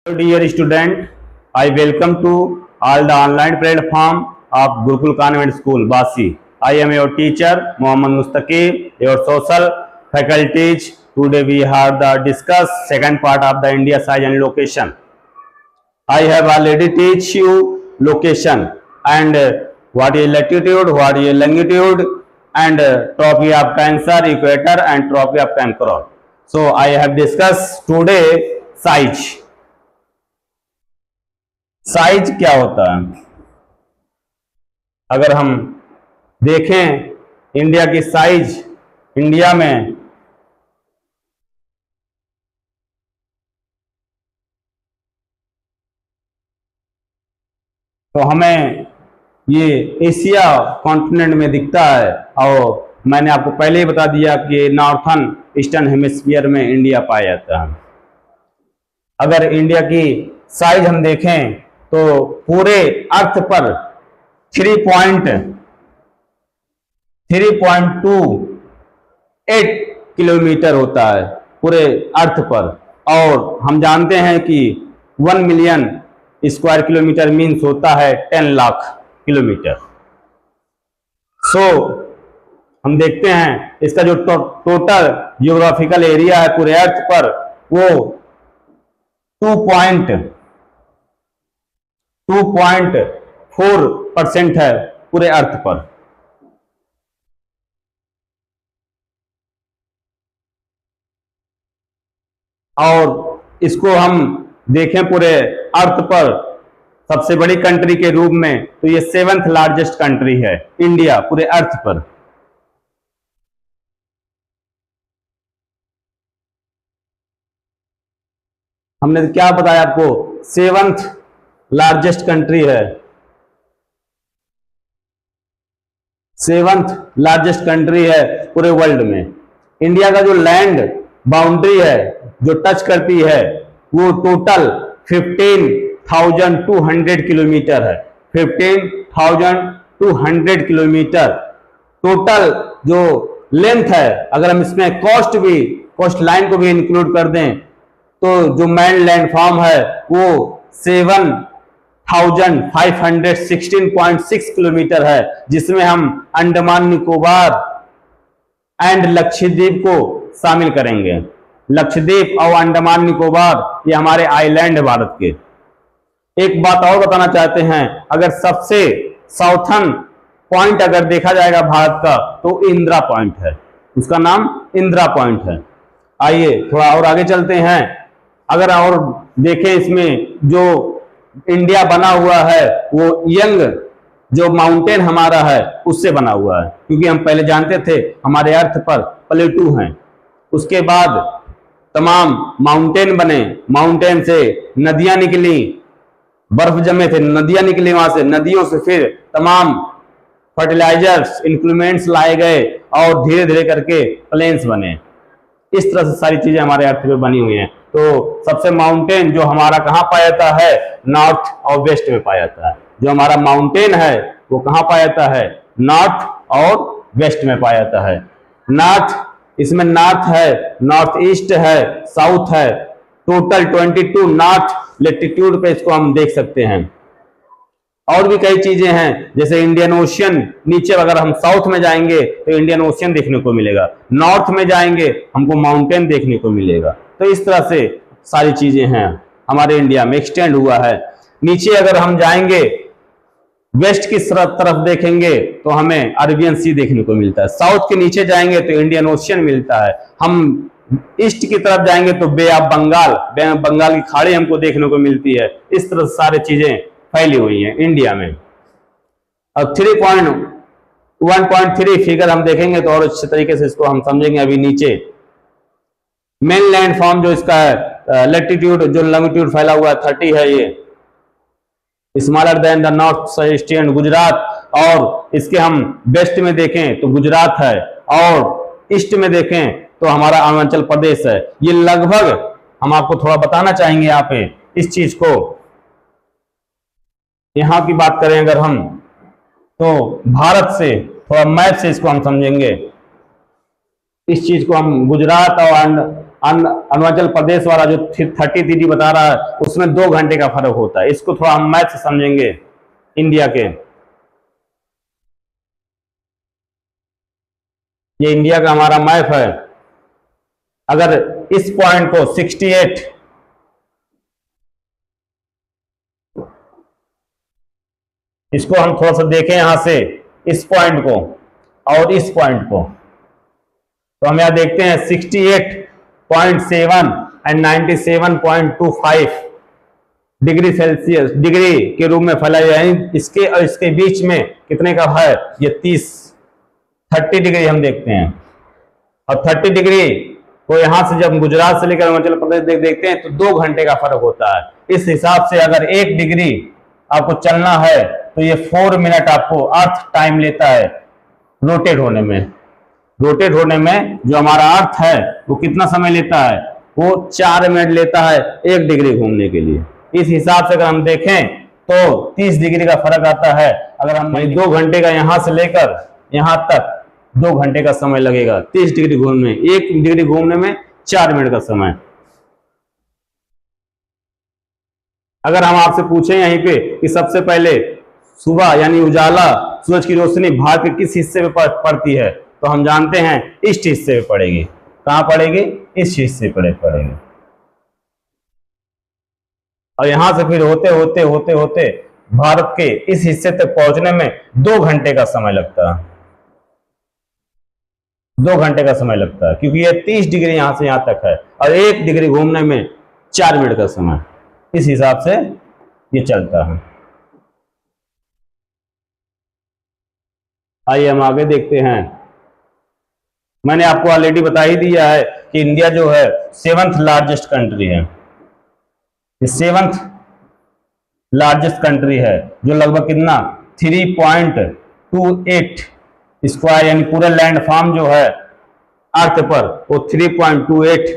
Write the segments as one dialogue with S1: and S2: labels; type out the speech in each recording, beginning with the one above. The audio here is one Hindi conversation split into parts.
S1: Dear student, I welcome to all the online platform of Gurukul Convent School, Basi. I am your teacher, Mohammad Mustaqim, your social faculties. Today we have the discuss second part of the India size and location. I have already teach you location and what is latitude, what is longitude, and trophy of Cancer, equator, and trophy of Cancro. So I have discussed today size. Size क्या होता है? अगर हम देखें इंडिया की साइज, इंडिया में तो हमें ये एशिया कॉन्टिनेंट में दिखता है और मैंने आपको पहले ही बता दिया कि नॉर्थन ईस्टर्न हेमिस्फीयर में इंडिया पाया जाता है। अगर इंडिया की साइज हम देखें तो पूरे अर्थ पर 3.28 किलोमीटर होता है पूरे अर्थ पर, और हम जानते हैं कि 1 मिलियन स्क्वायर किलोमीटर मीन्स होता है 10 लाख किलोमीटर। सो हम देखते हैं इसका जो टोटल जियोग्राफिकल एरिया है पूरे अर्थ पर वो 2.4% है पूरे अर्थ पर। और इसको हम देखें पूरे अर्थ पर सबसे बड़ी कंट्री के रूप में तो ये 7th लार्जेस्ट कंट्री है इंडिया पूरे अर्थ पर। हमने क्या बताया आपको, 7th लार्जेस्ट कंट्री है, 7th लार्जेस्ट कंट्री है पूरे वर्ल्ड में। इंडिया का जो लैंड बाउंड्री है जो टच करती है वो टोटल 15,200 किलोमीटर है। 15,200 किलोमीटर टोटल जो लेंथ है। अगर हम इसमें कोस्ट लाइन को भी इंक्लूड कर दें तो जो मेन लैंड फॉर्म है वो 7,516.6 किलोमीटर है, जिसमें हम अंडमान निकोबार एंड लक्षद्वीप को शामिल करेंगे। लक्षद्वीप और अंडमान निकोबार ये हमारे आइलैंड है भारत के। एक बात और बताना चाहते हैं, अगर सबसे साउथर्न पॉइंट अगर देखा जाएगा भारत का तो इंदिरा पॉइंट है, उसका नाम इंदिरा पॉइंट है। आइए थोड़ा और आगे चलते हैं। अगर और देखें इसमें जो इंडिया बना हुआ है वो यंग जो माउंटेन हमारा है उससे बना हुआ है, क्योंकि हम पहले जानते थे हमारे अर्थ पर प्लेटू हैं। उसके बाद तमाम माउंटेन बने, माउंटेन से नदियां निकली, बर्फ जमे थे, नदियां निकली, वहां से नदियों से फिर तमाम फर्टिलाइजर्स इंप्लीमेंट्स लाए गए और धीरे धीरे करके प्लेन्स बने। इस तरह से सारी चीजें हमारे अर्थ पे बनी हुई हैं। तो सबसे माउंटेन जो हमारा कहाँ पाया जाता है, नॉर्थ और वेस्ट में पाया जाता है। जो हमारा माउंटेन है वो कहाँ पाया जाता है, नॉर्थ और वेस्ट में पाया जाता है। नॉर्थ, इसमें नॉर्थ है, नॉर्थ ईस्ट है, साउथ है, टोटल 22 नॉर्थ लेटीट्यूड पे इसको हम देख सकते हैं। और भी कई चीजें हैं जैसे इंडियन ओशियन, नीचे अगर हम साउथ में जाएंगे तो इंडियन ओशियन देखने को मिलेगा, नॉर्थ में जाएंगे हमको माउंटेन देखने को मिलेगा। तो इस तरह से सारी चीजें हैं हमारे इंडिया में एक्सटेंड हुआ है। नीचे अगर हम जाएंगे वेस्ट की तरफ देखेंगे तो हमें अरेबियन सी देखने को मिलता है, साउथ के नीचे जाएंगे तो इंडियन ओशियन मिलता है, हम ईस्ट की तरफ जाएंगे तो बे ऑफ बंगाल की खाड़ी हमको देखने को मिलती है। इस तरह से सारी चीजें फैली हुई हैं इंडिया में। अब 3.1.3 फिगर हम देखेंगे तो और अच्छे तरीके से इसको हम समझेंगे। अभी नीचे मेन लैंड फॉर्म जो इसका है, लेटीट्यूड जो लॉन्गिट्यूड फैला हुआ है 30 है, ये smaller than the north eastern Gujarat, और इसके हम वेस्ट में देखें तो गुजरात है और ईस्ट में देखें तो हमारा अरुणाचल प्रदेश है। ये लगभग हम आपको थोड़ा बताना चाहेंगे यहाँ पे इस चीज को। यहाँ की बात करें अगर हम तो भारत से थोड़ा मैप से इसको हम समझेंगे। इस चीज को हम गुजरात और अरुणाचल प्रदेश वाला जो 33 बता रहा है उसमें 2 घंटे का फर्क होता है। इसको थोड़ा हम मैथ से समझेंगे इंडिया के। ये इंडिया का हमारा मैप है। अगर इस पॉइंट को 68 इसको हम थोड़ा सा देखें यहां से, इस पॉइंट को और इस पॉइंट को, तो हम यहां देखते हैं 68.7 एंड 97.25 डिग्री सेल्सियस डिग्री के रूप में फैला है। इसके और इसके बीच में कितने का है, ये 30 डिग्री हम देखते हैं। और 30 डिग्री को यहां से जब गुजरात से लेकर अरुणाचल प्रदेश देखते हैं तो 2 घंटे का फर्क होता है। इस हिसाब से अगर 1 डिग्री आपको चलना है तो ये 4 मिनट आपको अर्थ टाइम लेता है रोटेट होने में। रोटेट होने में जो हमारा अर्थ है वो कितना समय लेता है, वो 4 मिनट लेता है 1 डिग्री घूमने के लिए। इस हिसाब से अगर हम देखें तो 30 डिग्री का फर्क आता है। अगर हम 2 घंटे का यहां से लेकर यहां तक 2 घंटे का समय लगेगा 30 डिग्री घूमने, 1 डिग्री घूमने में 4 मिनट का समय। अगर हम आपसे पूछें यहीं पे कि सबसे पहले सुबह यानी उजाला सूरज की रोशनी भारत के किस हिस्से में पड़ती है, तो हम जानते हैं ईस्ट हिस्से में पड़ेगी। कहां पड़ेगी, ईस्ट हिस्से पड़ेगी। और यहां से फिर होते होते होते होते भारत के इस हिस्से तक पहुंचने में 2 घंटे का समय लगता है। 2 घंटे का समय लगता है क्योंकि ये 30 डिग्री यहां से यहां तक है और 1 डिग्री घूमने में 4 मिनट का समय। इस हिसाब से ये चलता है। आइए हम आगे देखते हैं। मैंने आपको ऑलरेडी बता ही दिया है कि इंडिया जो है 7th लार्जेस्ट कंट्री है। ये 7th लार्जेस्ट कंट्री है जो लगभग कितना 3.28 स्क्वायर यानी पूरा लैंड फॉर्म जो है अर्थ पर वो 3.28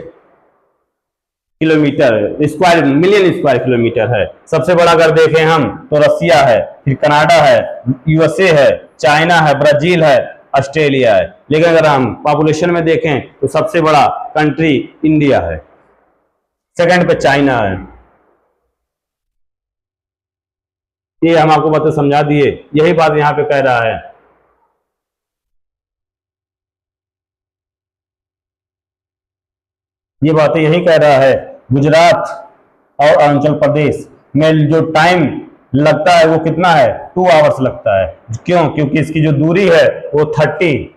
S1: kilometre square million square kilometre है। सबसे बड़ा अगर देखें हम तो रसिया है, फिर कनाडा है, यूएसए है, चाइना है, ब्राजील है, ऑस्ट्रेलिया है। लेकिन अगर हम पॉपुलेशन में देखें तो सबसे बड़ा कंट्री इंडिया है, सेकंड पे चाइना है। ये हम आपको बातें समझा दिए, यही बात यहां पे कह रहा है। ये बातें यही कह रहा है। गुजरात और अरुणाचल प्रदेश में जो टाइम लगता है वो कितना है, 2 आवर्स लगता है। क्यों, क्योंकि इसकी जो दूरी है वो 30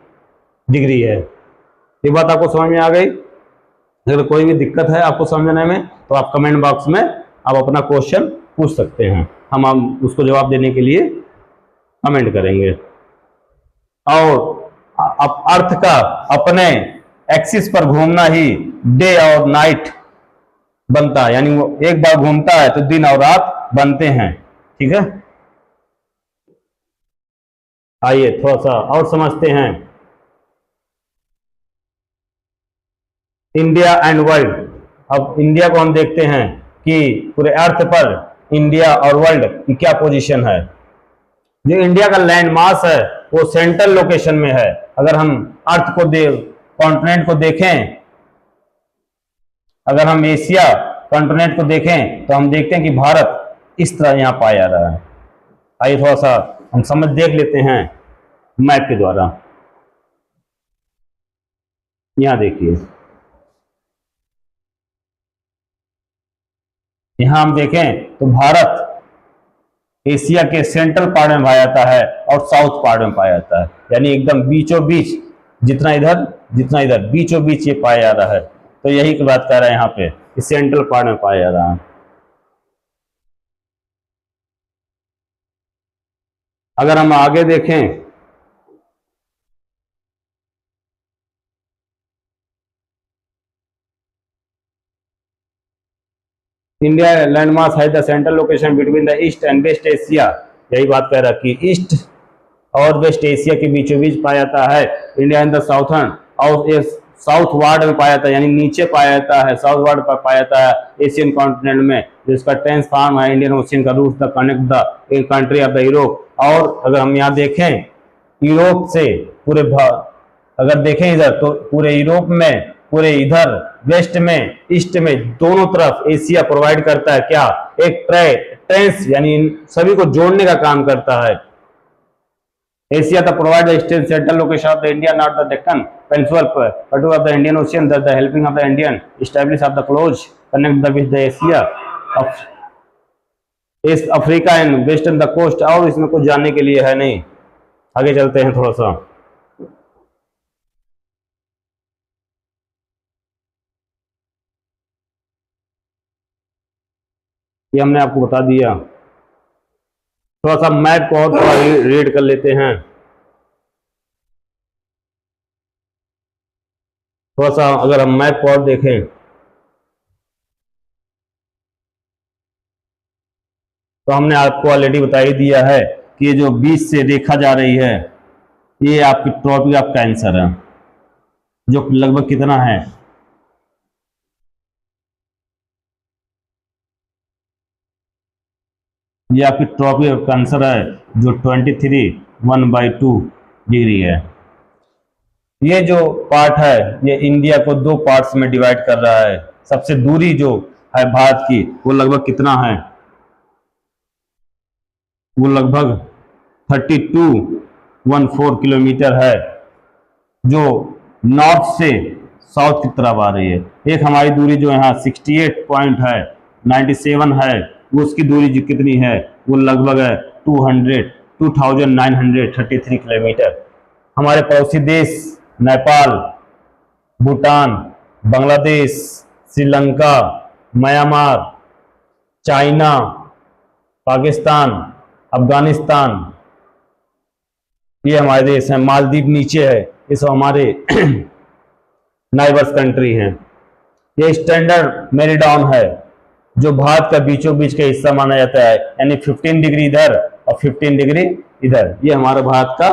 S1: डिग्री है। ये बात आपको समझ में आ गई। अगर कोई भी दिक्कत है आपको समझने में तो आप कमेंट बॉक्स में आप अपना क्वेश्चन पूछ सकते हैं, हम उसको जवाब देने के लिए कमेंट करेंगे। और अर्थ का अपने एक्सिस पर घूमना ही डे और नाइट बनता है, यानी वो एक बार घूमता है तो दिन और रात बनते हैं। ठीक है, आइए थोड़ा सा और समझते हैं इंडिया एंड वर्ल्ड। अब इंडिया को हम देखते हैं कि पूरे अर्थ पर इंडिया और वर्ल्ड की क्या पोजीशन है। जो इंडिया का लैंड मास है वो सेंट्रल लोकेशन में है। अगर हम अर्थ को कॉन्टिनेंट को देखें, अगर हम एशिया कॉन्टिनेंट को देखें तो हम देखते हैं कि भारत इस तरह यहां पाया जा रहा है। आइए थोड़ा सा हम समझ देख लेते हैं मैप के द्वारा। यहां देखिए, यहां हम देखें तो भारत एशिया के सेंट्रल पार्ट में पाया जाता है और साउथ पार्ट में पाया जाता है, यानी एकदम बीचों बीच, जितना इधर बीचों बीच ये पाया जा रहा है। तो यही की बात कर रहे हैं यहाँ पे, इस सेंट्रल पार्ट में पाया जा रहा है। अगर हम आगे देखें इंडिया लैंडमार्क है the central location between the east and west Asia. यही बात कह रहा कि ईस्ट और वेस्ट एशिया के बीचों बीच पाया जाता है। इंडिया इन द साउथर्न और साउथ वार्ड में पाया जाता है, यानी नीचे पाया जाता है, साउथ वार्ड पर पाया जाता है एशियन कॉन्टिनेंट में, जिसका ट्रांसफॉर्म है इंडियन ओशियन का route the connect the country of the Europe. और अगर हम यहाँ देखें यूरोप से पूरे अगर देखें इधर तो पूरे यूरोप में पूरे इधर वेस्ट में, ईस्ट में, दोनों तरफ एशिया प्रोवाइड करता है क्या, एक ट्रेंस यानी सभी को जोड़ने का काम करता है। Asia the provide the eastern central location of the India, not the Deccan peninsula but of the Indian Ocean, that the helping of the Indian establish of the close connect the with the Asia of east Africa and western the coast. और इसमें कुछ जानने के लिए है नहीं, आगे चलते हैं थोड़ा सा। ये हमने आपको बता दिया। थोड़ा सा मैप को और थोड़ा रीड कर लेते हैं। थोड़ा सा अगर हम मैप को और देखें तो हमने आपको ऑलरेडी बता ही दिया है कि ये जो बीच से रेखा जा रही है ये आपकी ट्रॉपिक ऑफ कैंसर है, जो लगभग कितना है, ये आपकी ट्रॉपिक ऑफ कैंसर है जो 23 डिग्री है। ये जो पार्ट है ये इंडिया को दो पार्ट्स में डिवाइड कर रहा है। सबसे दूरी जो है भारत की वो लगभग कितना है, वो लगभग 3214 किलोमीटर है, जो नॉर्थ से साउथ की तरफ आ रही है। एक हमारी दूरी जो यहाँ 68.97 है, वो उसकी दूरी जो कितनी है वो लगभग है 2933 किलोमीटर। हमारे पड़ोसी देश नेपाल, भूटान, बांग्लादेश, श्रीलंका, म्यांमार, चाइना, पाकिस्तान, अफगानिस्तान, ये हमारे देश हैं। मालदीव नीचे है, ये सब हमारे नाइबर्स कंट्री हैं। ये स्टैंडर्ड मेरीडॉन है जो भारत का बीचों बीच का हिस्सा माना जाता है, यानी 15 डिग्री इधर और 15 डिग्री इधर। ये हमारा भारत का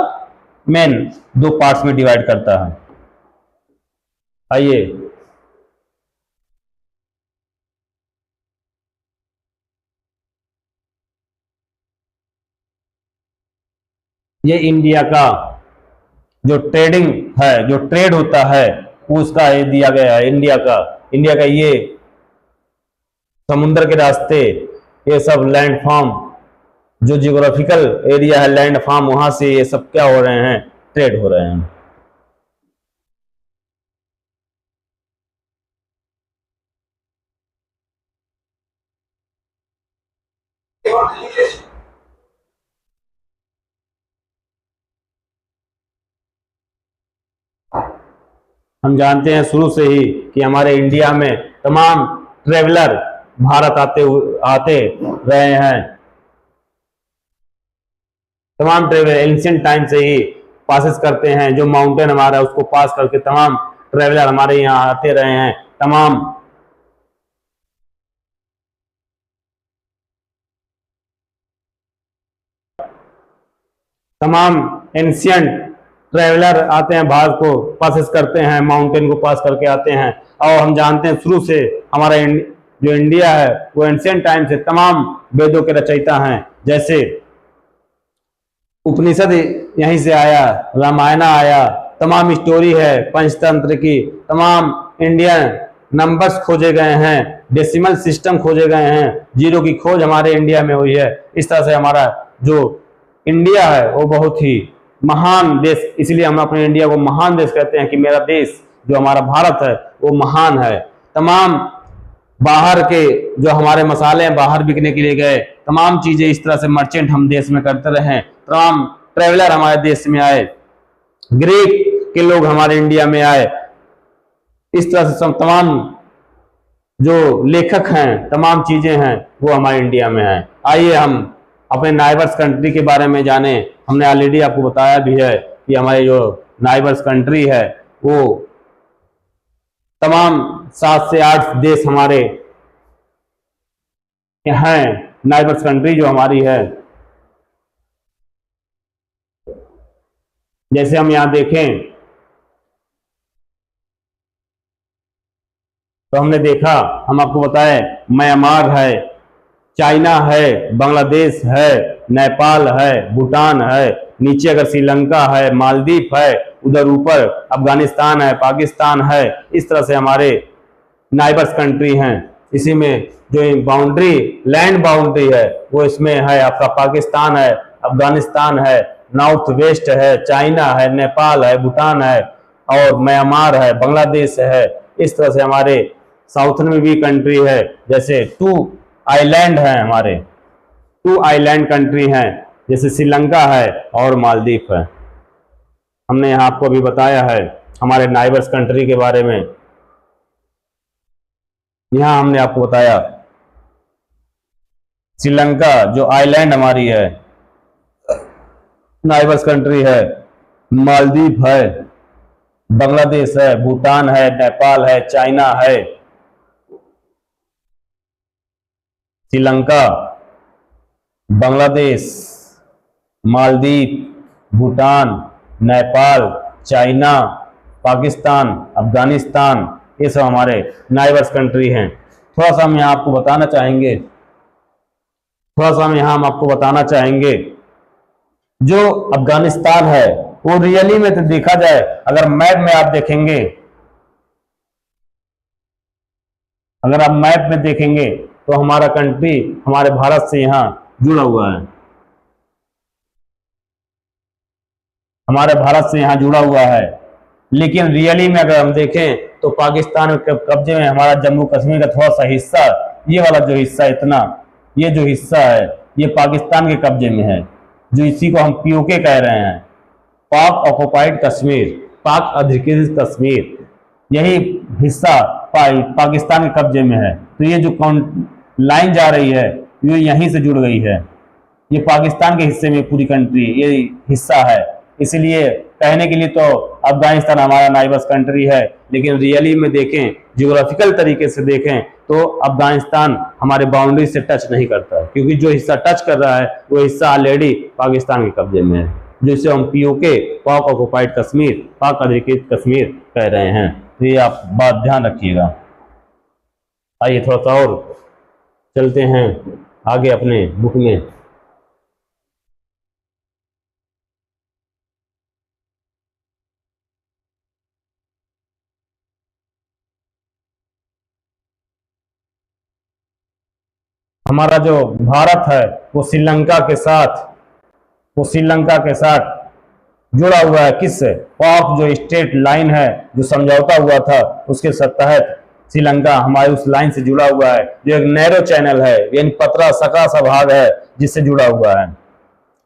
S1: मेन दो पार्ट्स में डिवाइड करता है। आइए ये इंडिया का जो ट्रेडिंग है, जो ट्रेड होता है उसका ये दिया गया है। इंडिया का ये समुद्र के रास्ते, ये सब लैंड फॉर्म, जो जियोग्राफिकल एरिया है लैंड फॉर्म, वहां से ये सब क्या हो रहे हैं, ट्रेड हो रहे हैं। हम जानते हैं शुरू से ही कि हमारे इंडिया में तमाम ट्रेवलर भारत आते रहे हैं। तमाम ट्रेवलर एंशिएंट टाइम से ही पासेस करते हैं। जो माउंटेन हमारा है उसको पास करके तमाम ट्रेवलर हमारे यहाँ आते रहे हैं। तमाम एंशिएंट ट्रेवलर आते हैं, भारत को पासेस करते हैं, माउंटेन को पास करके आते हैं। और हम जानते हैं शुरू से हमारा जो इंडिया है वो एंशिएंट टाइम से तमाम वेदों के रचयिता हैं। जैसे उपनिषद यहीं से आया, रामायण आया, तमाम स्टोरी है पंचतंत्र की, तमाम इंडियन नंबर्स खोजे गए हैं, डेसिमल सिस्टम खोजे गए हैं, जीरो की खोज हमारे इंडिया में हुई है। इस तरह से हमारा जो इंडिया है वो बहुत ही महान देश, इसलिए हम अपने इंडिया को महान देश कहते हैं कि मेरा देश जो हमारा भारत है वो महान है। तमाम बाहर के जो हमारे मसाले हैं बाहर बिकने के लिए गए, तमाम चीजें इस तरह से मर्चेंट हम देश में करते रहे। तमाम ट्रेवलर हमारे देश में आए, ग्रीक के लोग हमारे इंडिया में आए। इस तरह से तमाम जो लेखक हैं, तमाम चीजें हैं वो हमारे इंडिया में है। आइए हम अपने नाइबर्स कंट्री के बारे में जाने। हमने ऑलरेडी आपको बताया भी है कि हमारे जो नाइबर्स कंट्री है वो तमाम 7 से 8 देश हमारे हैं। नाइबर्स कंट्री जो हमारी है, जैसे हम यहां देखें तो हमने देखा, हम आपको बताएं, म्यांमार है, चाइना है, बांग्लादेश है, नेपाल है, भूटान है, नीचे अगर श्रीलंका है, मालदीव है, उधर ऊपर अफगानिस्तान है, पाकिस्तान है, इस तरह से हमारे नाइबर्स कंट्री हैं। इसी में जो बाउंड्री, लैंड बाउंड्री है वो इसमें है आपका पाकिस्तान है, अफगानिस्तान है, नॉर्थ वेस्ट है, चाइना है, नेपाल है, भूटान है और म्यांमार है, बांग्लादेश है। इस तरह से हमारे साउथ में भी कंट्री है, जैसे 2 आइलैंड है, हमारे 2 आइलैंड कंट्री हैं, जैसे श्रीलंका है और मालदीव है। हमने यहाँ आपको अभी बताया है हमारे नाइबर्स कंट्री के बारे में। यहाँ हमने आपको बताया श्रीलंका जो आइलैंड हमारी है, नाइबर्स कंट्री है, मालदीव है, बांग्लादेश है, भूटान है, नेपाल है, चाइना है, श्रीलंका, बांग्लादेश, मालदीव, भूटान, नेपाल, चाइना, पाकिस्तान, अफगानिस्तान, ये सब हमारे नाइबर्स कंट्री हैं। थोड़ा सा हम यहाँ आपको बताना चाहेंगे, जो अफगानिस्तान है वो रियली में तो देखा जाए, अगर मैप में आप देखेंगे, अगर आप मैप में देखेंगे तो हमारा कंट्री हमारे भारत से यहाँ जुड़ा हुआ है, हमारे भारत से यहाँ जुड़ा हुआ है। लेकिन रियली में अगर हम देखें तो पाकिस्तान के कब्जे में हमारा जम्मू कश्मीर का थोड़ा सा हिस्सा, ये वाला जो हिस्सा इतना, ये जो हिस्सा है ये पाकिस्तान के कब्जे में है, जो इसी को हम पीओके कह रहे हैं, पाक ऑक्युपाइड कश्मीर, पाक अधिकृत कश्मीर, यही हिस्सा पाकिस्तान के कब्जे में है। तो ये जो लाइन जा रही है ये यहीं से जुड़ गई है, ये पाकिस्तान के हिस्से में पूरी कंट्री ये हिस्सा है। इसलिए कहने के लिए तो अफगानिस्तान हमारा नाइबर्स कंट्री है, लेकिन रियली में देखें, जियोग्राफिकल तरीके से देखें तो अफगानिस्तान हमारे बाउंड्री से टच नहीं करता है, क्योंकि जो हिस्सा टच कर रहा है वो हिस्सा ऑलरेडी पाकिस्तान के कब्जे में है, जिसे हम पीओके, पाक ऑक्युपाइड कश्मीर, पाक अधिकृत कश्मीर कह रहे हैं। तो ये आप बात ध्यान रखिएगा। आइए थोड़ा सा और चलते हैं आगे अपने बुक में। हमारा जो भारत है वो श्रीलंका के साथ जुड़ा हुआ है। किससे? पाक जो स्टेट लाइन है, जो समझौता हुआ था, उसके तहत श्रीलंका हमारे उस लाइन से जुड़ा हुआ है, जो एक नैरो चैनल है, यानी पतला सका सा भाग है जिससे जुड़ा हुआ है।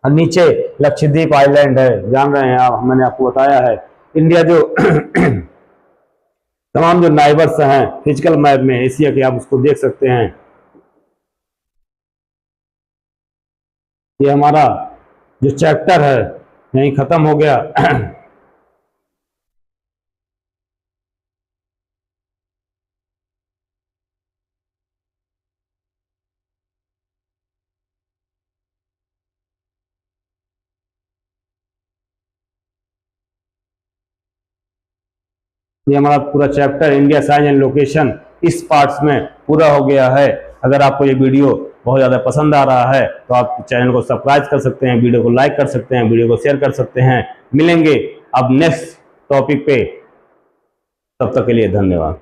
S1: और नीचे लक्षद्वीप आइलैंड है, जान रहे हैं आप, मैंने आपको बताया है। इंडिया जो तमाम जो नाइबर्स हैं फिजिकल मैप में एशिया के, आप उसको देख सकते हैं। ये हमारा जो चैप्टर है यहीं खत्म हो गया। ये हमारा पूरा chapter India size and location इस पार्ट्स में पूरा हो गया है। अगर आपको ये वीडियो बहुत ज़्यादा पसंद आ रहा है तो आप चैनल को सब्सक्राइब कर सकते हैं, वीडियो को लाइक कर सकते हैं, वीडियो को शेयर कर सकते हैं। मिलेंगे अब नेक्स्ट टॉपिक पे, तब तक के लिए धन्यवाद।